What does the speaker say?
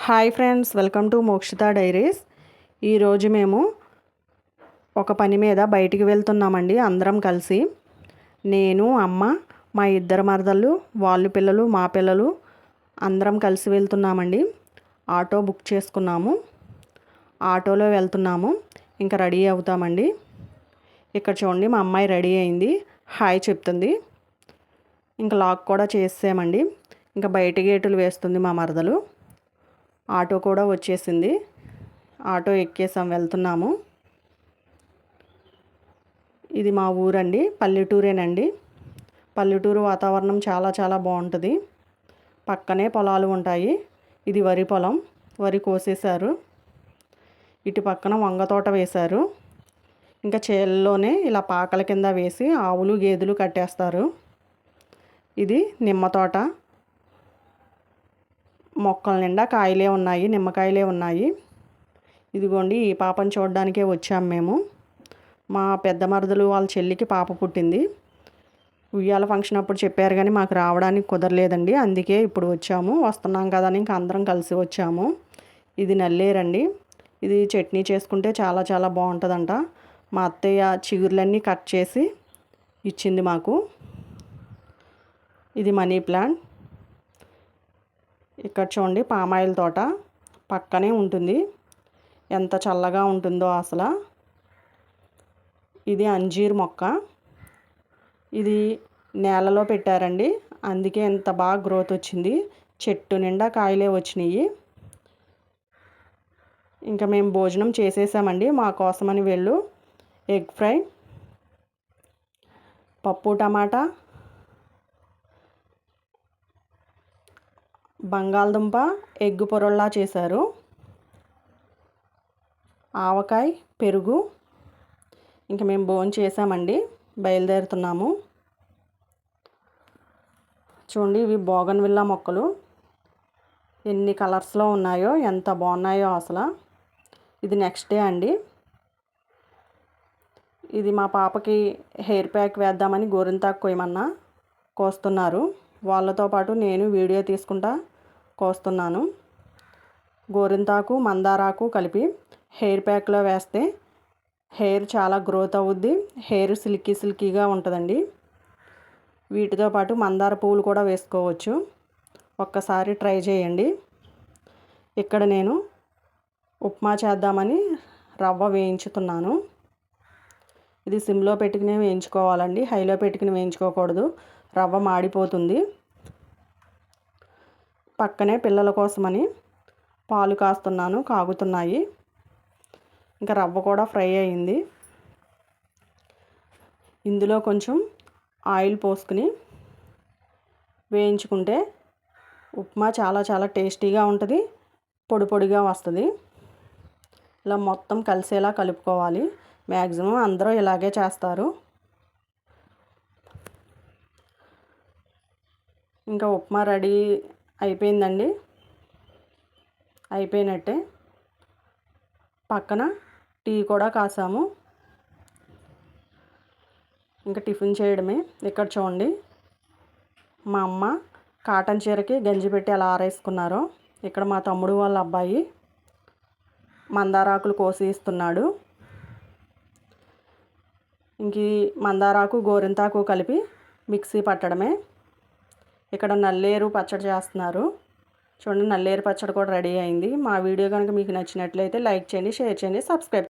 Hi friends, welcome to Mokshita diaries. ఈరోజు మేము ఒక పని మీద బయటికి వెళ్తున్నామండి. అందరం కలిసి, నేను, అమ్మ, మా ఇద్దరు మరదళ్ళు, వాళ్ళు పిల్లలు, మా పిల్లలు అందరం కలిసి వెళ్తున్నామండి. ఆటో బుక్ చేసుకున్నాము. ఆటోలో వెళ్తున్నాము. ఇంకా రెడీ అవుతామండి. ఇక్కడ చూడండి, మా అమ్మాయి రెడీ అయింది, హాయ్ చెప్తుంది. ఇంకా లాక్ కూడా చేసామండి. ఇంకా బయట గేటులు వేస్తుంది మా మరదలు. ఆటో కూడా వచ్చేసింది. ఆటో ఎక్కేసాం, వెళ్తున్నాము. ఇది మా ఊరండి, పల్లెటూరేనండి. పల్లెటూరు వాతావరణం చాలా చాలా బాగుంటుంది. పక్కనే పొలాలు ఉంటాయి. ఇది వరి పొలం, వరి కోసేశారు. ఇటు పక్కన వంగ తోట వేశారు. ఇంకా చేలలోనే ఇలా పాకల కింద వేసి ఆవులు గేదెలు కట్టేస్తారు. ఇది నిమ్మ తోట. మొక్కల నిండా కాయలే ఉన్నాయి, నిమ్మకాయలే ఉన్నాయి. ఇదిగోండి, ఈ పాపను చూడడానికే వచ్చాము మేము. మా పెద్ద మరదలు వాళ్ళ చెల్లికి పాప పుట్టింది. ఉయ్యాల ఫంక్షన్ అప్పుడు చెప్పారు, కానీ మాకు రావడానికి కుదరలేదండి. అందుకే ఇప్పుడు వచ్చాము. వస్తున్నాం కదా అని ఇంకా అందరం కలిసి వచ్చాము. ఇది నల్లేరండి. ఇది చట్నీ చేసుకుంటే చాలా చాలా బాగుంటుందంట. మా అత్తయ్య చిగుర్లన్నీ కట్ చేసి ఇచ్చింది మాకు. ఇది మనీ ప్లాంట్. ఇక్కడ చూడండి, పామాయిల్ తోట పక్కనే ఉంటుంది. ఎంత చల్లగా ఉంటుందో అసలు. ఇది అంజీర్ మొక్క. ఇది నేలలో పెట్టారండి, అందుకే ఎంత బాగా గ్రోత్ వచ్చింది. చెట్టు నిండా కాయలే వచ్చినాయి. ఇంకా మేము భోజనం చేసేసామండి. మా కోసమని వెళ్ళు ఎగ్ ఫ్రై, పప్పు టమాటా, బంగాళదుంప ఎగ్ పొరల్లా చేశారు, ఆవకాయ, పెరుగు. ఇంకా మేము భోజనం చేసామండి, బయలుదేరుతున్నాము. చూడండి, ఇవి బోగన్విల్లా మొక్కలు ఎన్ని కలర్స్లో ఉన్నాయో, ఎంత బాగున్నాయో అసలు. ఇది నెక్స్ట్ డే అండి. ఇది మా పాపకి హెయిర్ ప్యాక్ వేద్దామని గోరింతాకు కోయమన్నా కోస్తున్నారు. వాళ్ళతో పాటు నేను వీడియో తీసుకుంటా కోస్తున్నాను. గోరింతాకు, మందారాకు కలిపి హెయిర్ ప్యాక్లో వేస్తే హెయిర్ చాలా గ్రోత్ అవుద్ది. హెయిర్ సిల్కీగా ఉంటుందండి. వీటితో పాటు మందార పువ్వులు కూడా వేసుకోవచ్చు. ఒక్కసారి ట్రై చేయండి. ఇక్కడ నేను ఉప్మా చేద్దామని రవ్వ వేయించుతున్నాను. ఇది సిమ్లో పెట్టుకుని వేయించుకోవాలండి, హైలో పెట్టుకుని వేయించుకోకూడదు, రవ్వ మాడిపోతుంది. పక్కనే పిల్లల కోసమని పాలు కాస్తున్నాను, కాగుతున్నాయి. ఇంకా రవ్వ కూడా ఫ్రై అయింది. ఇందులో కొంచెం ఆయిల్ పోసుకుని వేయించుకుంటే ఉప్మా చాలా చాలా టేస్టీగా ఉంటుంది, పొడి పొడిగా వస్తుంది. ఇలా మొత్తం కలిసేలా కలుపుకోవాలి. మ్యాక్సిమం అందరూ ఇలాగే చేస్తారు. ఇంకా ఉప్మా రెడీ అయిపోయిందండి, అయిపోయినట్టే. పక్కన టీ కూడా కాసాము. ఇంకా టిఫిన్ చేయడమే. ఇక్కడ చూడండి, మా అమ్మ కాటన్ చీరకి గంజి పెట్టి అలా ఆరేసుకున్నారు. ఇక్కడ మా తమ్ముడు వాళ్ళ అబ్బాయి మందారాకులు కోసి ఇస్తున్నాడు. ఇంక మందారాకు గోరింతాకు కలిపి మిక్సీ పట్టడమే. ఇక్కడ నల్లేరు పచ్చడి చేస్తున్నారు. చూడండి, నల్లేరు పచ్చడి కూడా రెడీ అయింది. మా వీడియో కనుక మీకు నచ్చినట్లయితే లైక్ చేయండి, షేర్ చేయండి, సబ్స్క్రైబ్